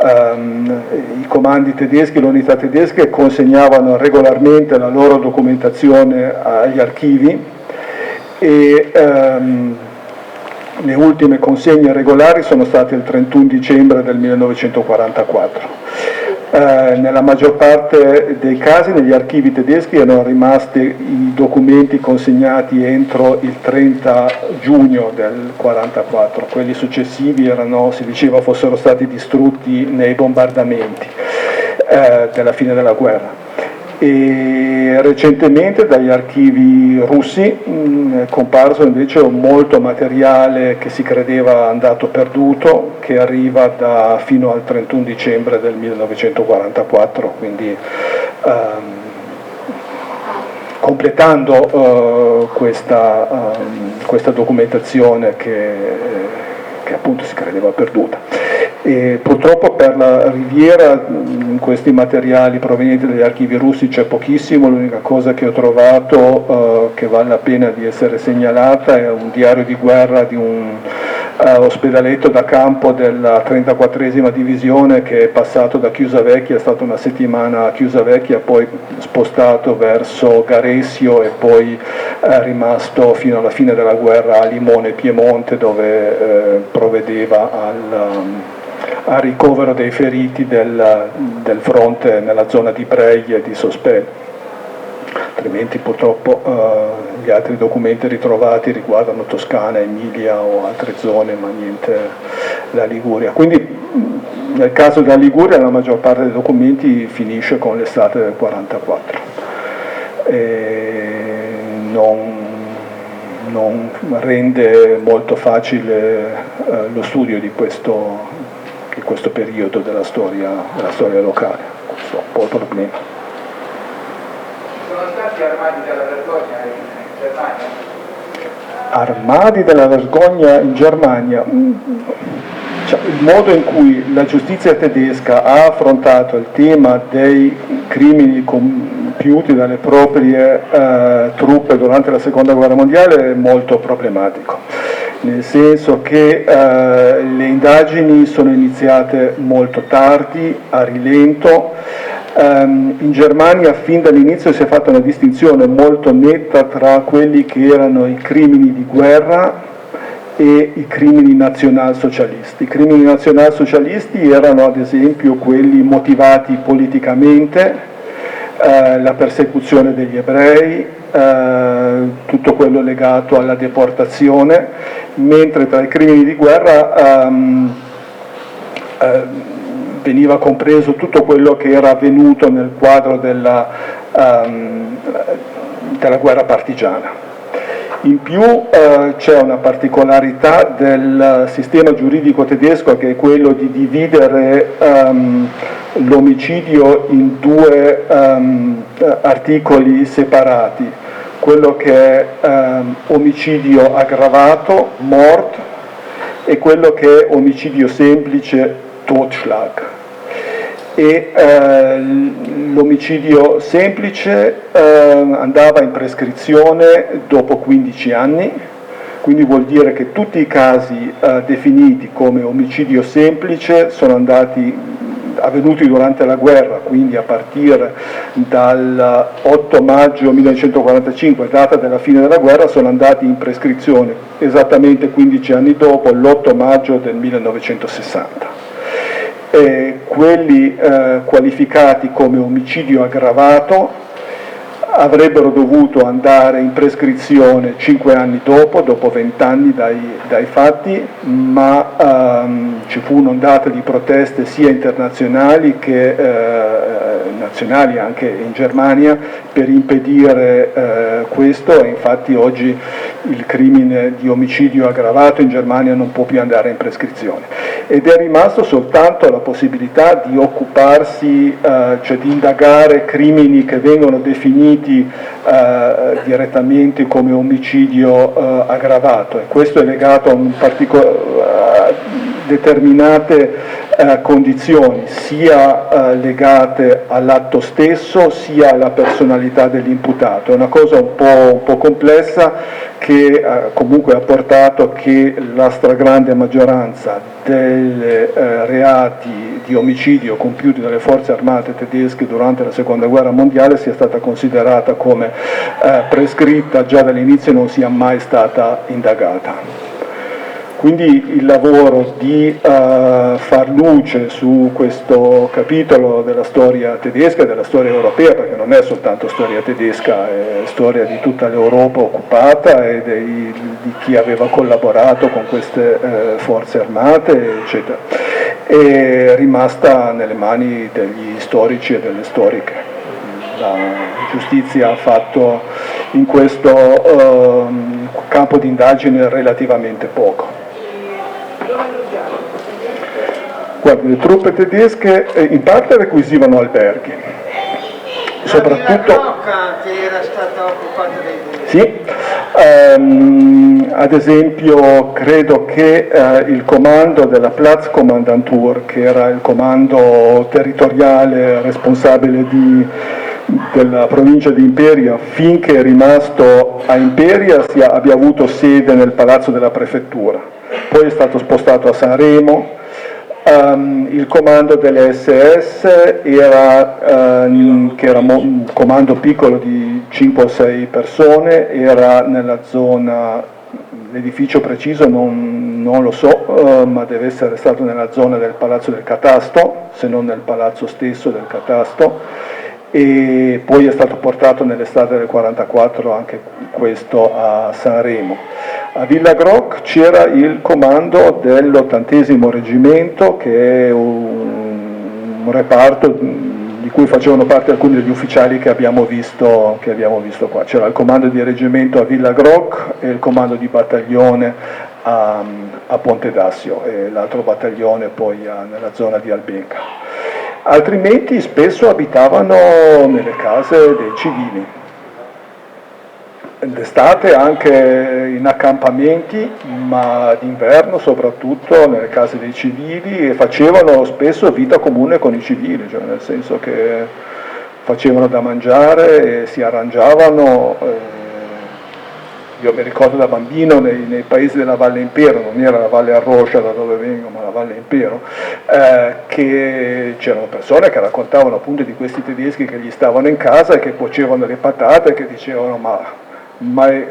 I comandi tedeschi, le unità tedesche consegnavano regolarmente la loro documentazione agli archivi e le ultime consegne regolari sono state il 31 dicembre del 1944. Nella maggior parte dei casi negli archivi tedeschi erano rimasti i documenti consegnati entro il 30 giugno del 1944, quelli successivi si diceva fossero stati distrutti nei bombardamenti della fine della guerra. E recentemente dagli archivi russi è comparso invece molto materiale che si credeva andato perduto, che arriva fino al 31 dicembre del 1944, quindi completando questa documentazione che appunto si credeva perduta. E purtroppo per la Riviera in questi materiali provenienti dagli archivi russi c'è pochissimo. L'unica cosa che ho trovato che vale la pena di essere segnalata è un diario di guerra di un ospedaletto da campo della 34esima divisione che è passato da Chiusavecchia, è stato una settimana a Chiusavecchia, poi spostato verso Garessio e poi rimasto fino alla fine della guerra a Limone, Piemonte, dove provvedeva al ricovero dei feriti del fronte nella zona di Breglie e di Sospel. Altrimenti purtroppo gli altri documenti ritrovati riguardano Toscana, Emilia o altre zone, ma niente la Liguria. Quindi nel caso della Liguria la maggior parte dei documenti finisce con l'estate del 1944. Non rende molto facile lo studio di questo periodo della storia locale. Questo è un po' il problema.
Sono stati armadi della vergogna in Germania?
Armadi della vergogna in Germania? Cioè, il modo in cui la giustizia tedesca ha affrontato il tema dei crimini compiuti dalle proprie truppe durante la Seconda Guerra Mondiale è molto problematico, nel senso che le indagini sono iniziate molto tardi, a rilento. In Germania fin dall'inizio si è fatta una distinzione molto netta tra quelli che erano i crimini di guerra e i crimini nazionalsocialisti. I crimini nazionalsocialisti erano ad esempio quelli motivati politicamente, la persecuzione degli ebrei, tutto quello legato alla deportazione, mentre tra i crimini di guerra veniva compreso tutto quello che era avvenuto nel quadro della guerra partigiana. In più c'è una particolarità del sistema giuridico tedesco, che è quello di dividere l'omicidio in due articoli separati, quello che è omicidio aggravato, mort, e quello che è omicidio semplice, Totschlag. E l'omicidio semplice andava in prescrizione dopo 15 anni, quindi vuol dire che tutti i casi definiti come omicidio semplice sono avvenuti durante la guerra, quindi a partire dal 8 maggio 1945, data della fine della guerra, sono andati in prescrizione esattamente 15 anni dopo, l'8 maggio del 1960. Quelli qualificati come omicidio aggravato avrebbero dovuto andare in prescrizione 5 anni dopo 20 anni dai fatti, ma ci fu un'ondata di proteste sia internazionali che nazionali, anche in Germania, per impedire questo, e infatti oggi il crimine di omicidio aggravato in Germania non può più andare in prescrizione. Ed è rimasto soltanto la possibilità di occuparsi, cioè di indagare crimini che vengono definiti direttamente come omicidio aggravato, e questo è legato a determinate condizioni, sia legate all'atto stesso sia alla personalità dell'imputato. È una cosa un po' complessa, che comunque ha portato che la stragrande maggioranza dei reati di omicidio compiuti dalle forze armate tedesche durante la seconda guerra mondiale sia stata considerata come prescritta già dall'inizio e non sia mai stata indagata. Quindi il lavoro di far luce su questo capitolo della storia tedesca e della storia europea, perché non è soltanto storia tedesca, è storia di tutta l'Europa occupata e di chi aveva collaborato con queste forze armate, eccetera, è rimasta nelle mani degli storici e delle storiche. La giustizia ha fatto in questo campo di indagine relativamente poco. Guarda, le truppe tedesche in parte requisivano alberghi, soprattutto...
La che era stata occupata dai
Sì, ad esempio credo che il comando della Platzkommandantur, che era il comando territoriale responsabile della provincia di Imperia, finché è rimasto a Imperia abbia avuto sede nel palazzo della prefettura, poi è stato spostato a Sanremo. Il comando delle SS che era un comando piccolo di 5 o 6 persone, era nella zona, l'edificio preciso non lo so, ma deve essere stato nella zona del palazzo del Catasto, se non nel palazzo stesso del Catasto, e poi è stato portato nell'estate del 44 anche questo a Sanremo. A Villa Groc c'era il comando dell'80° reggimento, che è un reparto di cui facevano parte alcuni degli ufficiali che abbiamo visto qua. C'era il comando di reggimento a Villa Groc e il comando di battaglione a Ponte d'Assio, e l'altro battaglione poi nella zona di Albenga. Altrimenti spesso abitavano nelle case dei civili, d'estate anche in accampamenti, ma d'inverno soprattutto nelle case dei civili, e facevano spesso vita comune con i civili, cioè nel senso che facevano da mangiare e si arrangiavano. Io mi ricordo da bambino nei paesi della Valle Impero, non era la Valle Arroscia da dove vengo, ma la Valle Impero, che c'erano persone che raccontavano appunto di questi tedeschi che gli stavano in casa e che cuocevano le patate, e che dicevano mai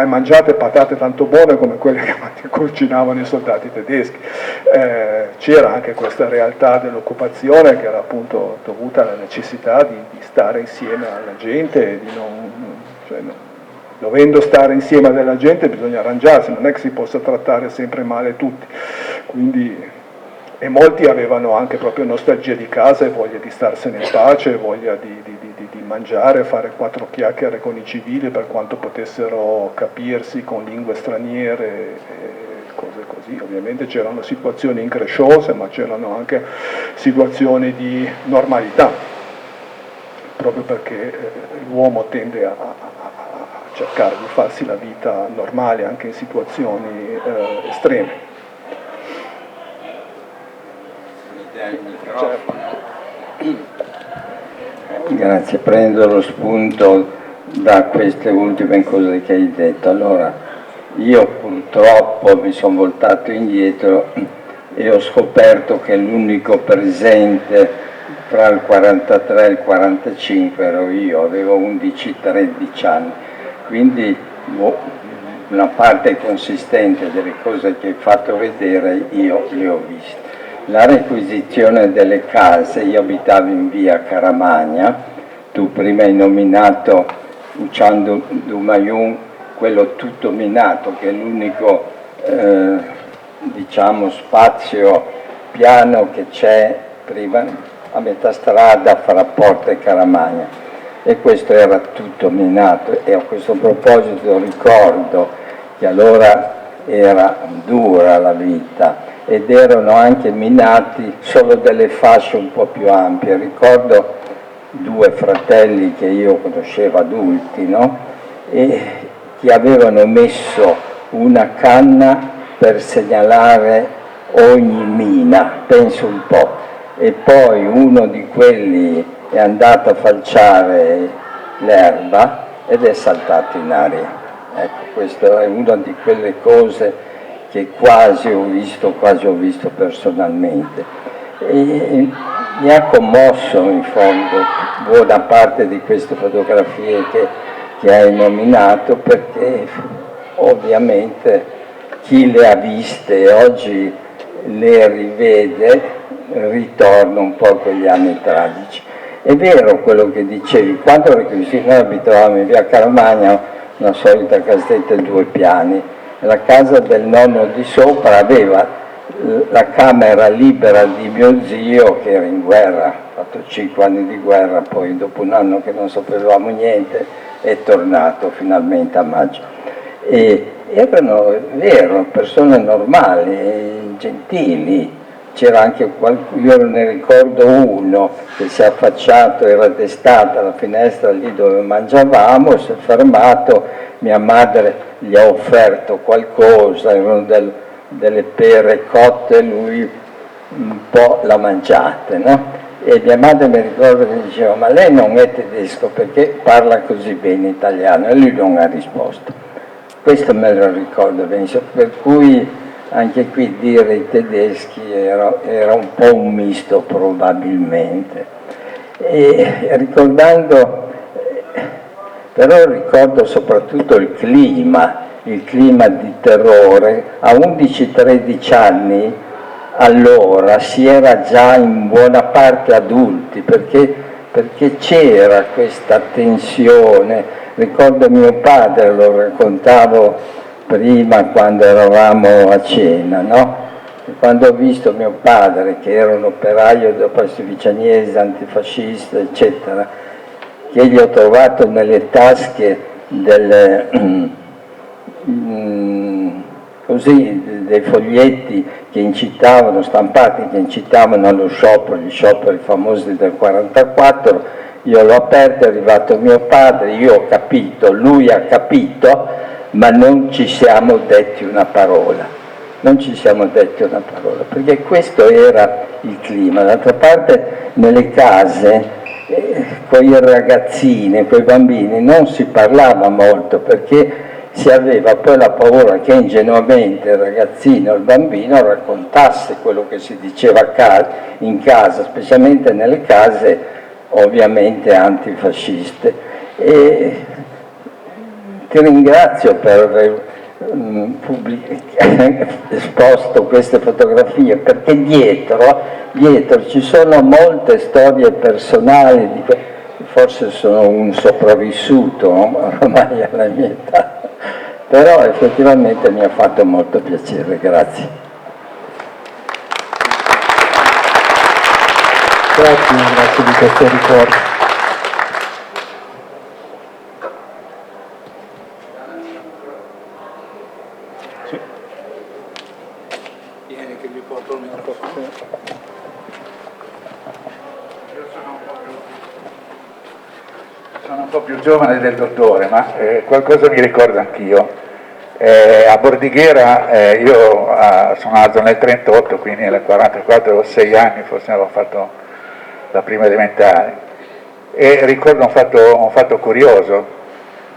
mangiate patate tanto buone come quelle che cucinavano i soldati tedeschi. C'era anche questa realtà dell'occupazione, che era appunto dovuta alla necessità di stare insieme alla gente e di dovendo stare insieme alla gente bisogna arrangiarsi, non è che si possa trattare sempre male tutti. Quindi, e molti avevano anche proprio nostalgia di casa e voglia di starsene in pace, voglia di mangiare, fare 4 chiacchiere con i civili, per quanto potessero capirsi con lingue straniere, cose così. Ovviamente c'erano situazioni incresciose, ma c'erano anche situazioni di normalità, proprio perché l'uomo tende a cercare di farsi la vita normale anche in situazioni estreme.
Grazie, prendo lo spunto da queste ultime cose che hai detto. Allora, io purtroppo mi sono voltato indietro e ho scoperto che l'unico presente tra il 43 e il 45 ero io, avevo 11-13 anni, quindi una parte consistente delle cose che hai fatto vedere io le ho viste. La requisizione delle case, io abitavo in via Caramagna, tu prima hai nominato Ucciando Dumayun, quello tutto minato, che è l'unico diciamo spazio piano che c'è prima a metà strada fra Porta e Caramagna, e questo era tutto minato. E a questo proposito ricordo che allora era dura la vita ed erano anche minati solo delle fasce un po' più ampie. Ricordo due fratelli che io conoscevo adulti, no? E che avevano messo una canna per segnalare ogni mina, penso un po', e poi uno di quelli è andato a falciare l'erba ed è saltato in aria. Ecco, questa è una di quelle cose che quasi ho visto personalmente. E mi ha commosso in fondo buona parte di queste fotografie che hai nominato, perché ovviamente chi le ha viste e oggi le rivede ritorna un po' a quegli anni tragici. È vero quello che dicevi, quando noi abitavamo in via Caramagna, una solita casetta di 2 piani, la casa del nonno di sopra aveva la camera libera di mio zio che era in guerra, ha fatto 5 anni di guerra, poi dopo un anno che non sapevamo niente è tornato finalmente a maggio. E erano, vero, persone normali, gentili. C'era anche qualcuno, io ne ricordo uno che si è affacciato, era destata alla finestra lì dove mangiavamo, si è fermato, mia madre gli ha offerto qualcosa, erano delle pere cotte, lui un po' l'ha mangiate, no? E mia madre mi ricordo che diceva: ma lei non è tedesco perché parla così bene italiano? E lui non ha risposto. Questo me lo ricordo benissimo, per cui anche qui dire i tedeschi era un po' un misto probabilmente. E ricordando, però ricordo soprattutto il clima di terrore. A 11-13 anni allora si era già in buona parte adulti, perché c'era questa tensione. Ricordo mio padre, lo raccontavo prima quando eravamo a cena, no? E quando ho visto mio padre, che era un operaio del pastificianese, antifascista, eccetera, che gli ho trovato nelle tasche dei foglietti che incitavano, stampati, che incitavano allo sciopero, gli scioperi famosi del 44, io l'ho aperto, è arrivato mio padre, io ho capito, lui ha capito, ma non ci siamo detti una parola, perché questo era il clima. D'altra parte nelle case, con i ragazzini, con i bambini, non si parlava molto, perché si aveva poi la paura che ingenuamente il ragazzino o il bambino raccontasse quello che si diceva in casa, specialmente nelle case ovviamente antifasciste. E ti ringrazio per aver esposto queste fotografie, perché dietro ci sono molte storie personali, forse sono un sopravvissuto ormai alla mia età, però effettivamente mi ha fatto molto piacere, grazie.
Grazie di questo ricordo.
Sono un po' più giovane del dottore, ma qualcosa mi ricordo anch'io. A Bordighera io sono nato nel 38, quindi nel 44 avevo 6 anni, forse avevo fatto la prima elementare, e ricordo un fatto curioso.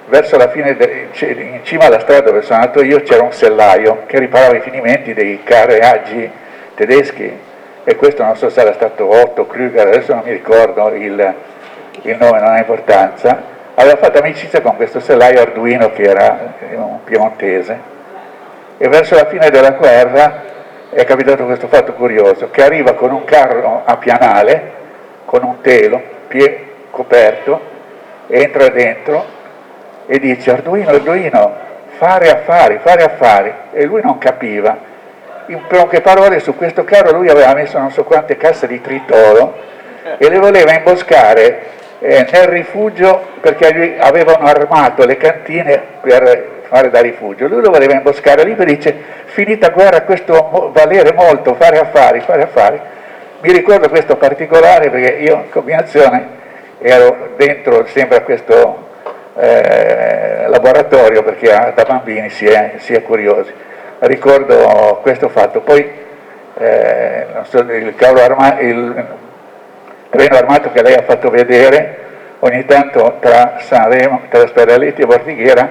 Verso la fine, in cima alla strada dove sono nato io c'era un sellaio che riparava i finimenti dei carri aggi tedeschi, e questo non so se era stato Otto Krüger, adesso non mi ricordo il nome, non ha importanza. Aveva fatto amicizia con questo sellaio Arduino che era un piemontese, e verso la fine della guerra è capitato questo fatto curioso, che arriva con un carro a pianale con un telo coperto, entra dentro e dice: Arduino, Arduino, fare affari, e lui non capiva. In poche parole, su questo carro lui aveva messo non so quante casse di tritolo e le voleva imboscare nel rifugio, perché gli avevano armato le cantine per fare da rifugio. Lui lo voleva imboscare lì, perché dice: finita guerra questo valere molto, fare affari. Mi ricordo questo particolare perché io in combinazione ero dentro sempre a questo laboratorio, perché da bambini si è curiosi. Ricordo questo fatto. Poi non so, il treno armato che lei ha fatto vedere, ogni tanto tra Sanremo, tra Speraletti e Bordighera,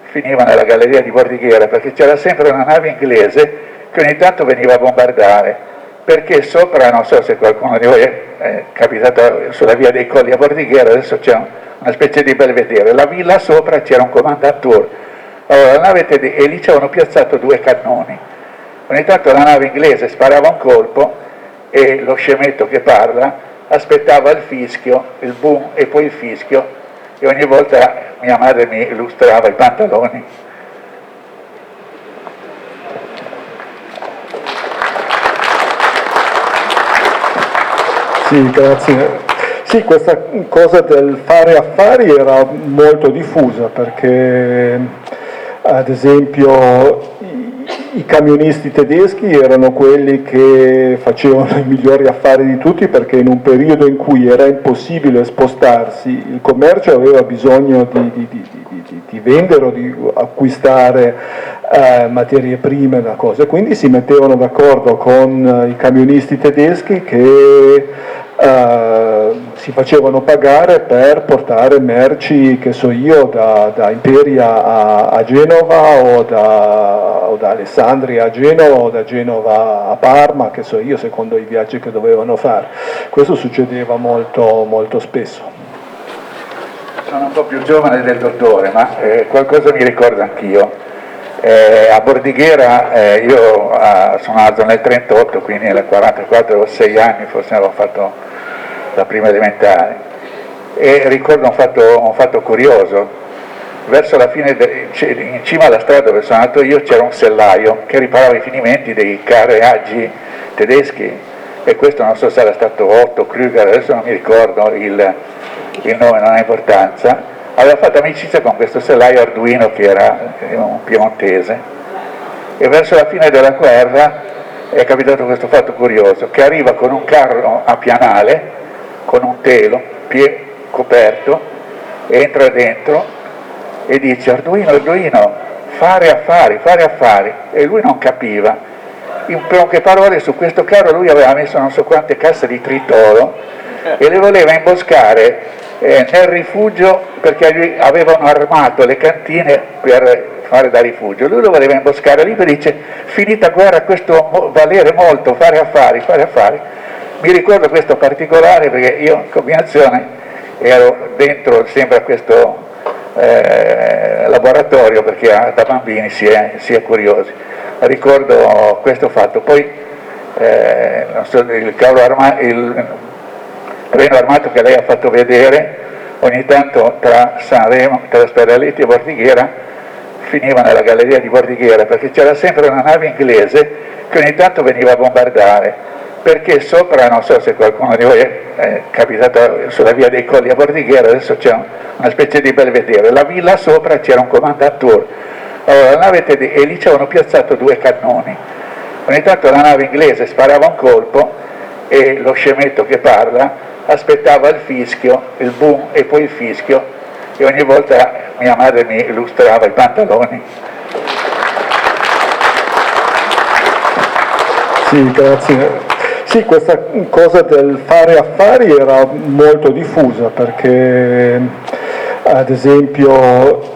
finiva nella galleria di Bordighera, perché c'era sempre una nave inglese che ogni tanto veniva a bombardare, perché sopra, non so se qualcuno di voi è capitato sulla via dei Colli a Bordighera, adesso c'è una specie di belvedere, la villa sopra c'era un commandantur, allora la nave e lì c'erano piazzato 2 cannoni, ogni tanto la nave inglese sparava un colpo e lo scemetto che parla aspettava il fischio, il boom e poi il fischio, e ogni volta mia madre mi lustrava i pantaloni.
Sì, grazie. Sì, questa cosa del fare affari era molto diffusa, perché ad esempio i camionisti tedeschi erano quelli che facevano i migliori affari di tutti, perché in un periodo in cui era impossibile spostarsi, il commercio aveva bisogno di vendere o di acquistare materie prime, una cosa, e quindi si mettevano d'accordo con i camionisti tedeschi che si facevano pagare per portare merci, che so io, da Imperia a Genova, o da Alessandria a Genova, o da Genova a Parma, che so io, secondo i viaggi che dovevano fare. Questo succedeva molto, molto spesso.
Sono un po' più giovane del dottore, ma qualcosa mi ricordo anch'io. A Bordighera io sono nato nel 38, quindi nel 44 avevo 6 anni, forse avevo fatto la prima elementare, e ricordo un fatto curioso. Verso la fine, in cima alla strada dove sono nato io c'era un sellaio che riparava i finimenti dei carri aggi tedeschi, e questo non so se era stato Otto Krüger, adesso non mi ricordo il nome, non ha importanza. Aveva fatto amicizia con questo sellaio Arduino che era un piemontese, e verso la fine della guerra è capitato questo fatto curioso, che arriva con un carro a pianale con un telo coperto, entra dentro e dice: Arduino, Arduino, fare affari, e lui non capiva. In poche parole, su questo carro lui aveva messo non so quante casse di tritolo e le voleva imboscare nel rifugio, perché gli avevano armato le cantine per fare da rifugio. Lui lo voleva imboscare lì, perché dice: finita guerra questo valere molto, fare affari. Mi ricordo questo particolare perché io in combinazione ero dentro sempre a questo laboratorio, perché da bambini si è curiosi. Ricordo questo fatto. Poi non so, il treno armato che lei ha fatto vedere, ogni tanto tra Sanremo, tra Speraletti e Bordighera, finiva nella galleria di Bordighera, perché c'era sempre una nave inglese che ogni tanto veniva a bombardare, perché sopra, non so se qualcuno di voi è capitato sulla via dei Colli a Bordighera, adesso c'è una specie di belvedere, la villa sopra c'era un commandantur, allora la nave e lì c'erano piazzato 2 cannoni, Ogni tanto la nave inglese sparava un colpo e lo scemetto che parla aspettava il fischio, il boom e poi il fischio, e ogni volta mia madre mi lustrava i pantaloni.
Sì, grazie. Sì, questa cosa del fare affari era molto diffusa perché ad esempio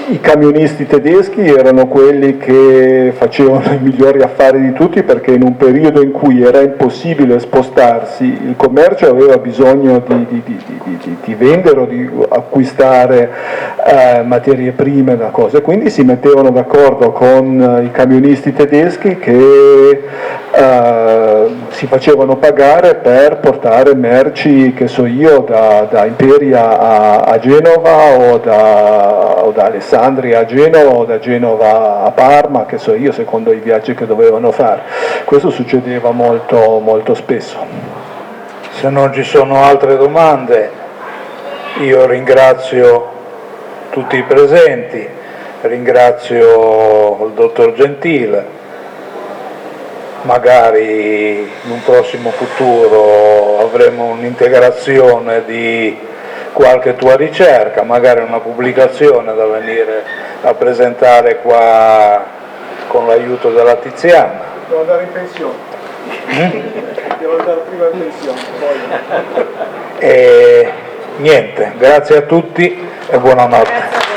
i camionisti tedeschi erano quelli che facevano i migliori affari di tutti, perché in un periodo in cui era impossibile spostarsi, il commercio aveva bisogno di vendere o di acquistare materie prime da cose, quindi si mettevano d'accordo con i camionisti tedeschi che si facevano pagare per portare merci, che so io, da Imperia a Genova o da Alessandria a Genova o da Genova a Parma, che so io, secondo i viaggi che dovevano fare. Questo succedeva molto, molto spesso.
Se non ci sono altre domande, io ringrazio tutti i presenti, ringrazio il dottor Gentile. Magari in un prossimo futuro avremo un'integrazione di qualche tua ricerca, magari una pubblicazione da venire a presentare qua con l'aiuto della Tiziana.
Devo andare in pensione. Devo andare prima in pensione. Poi.
E niente, grazie a tutti e buonanotte.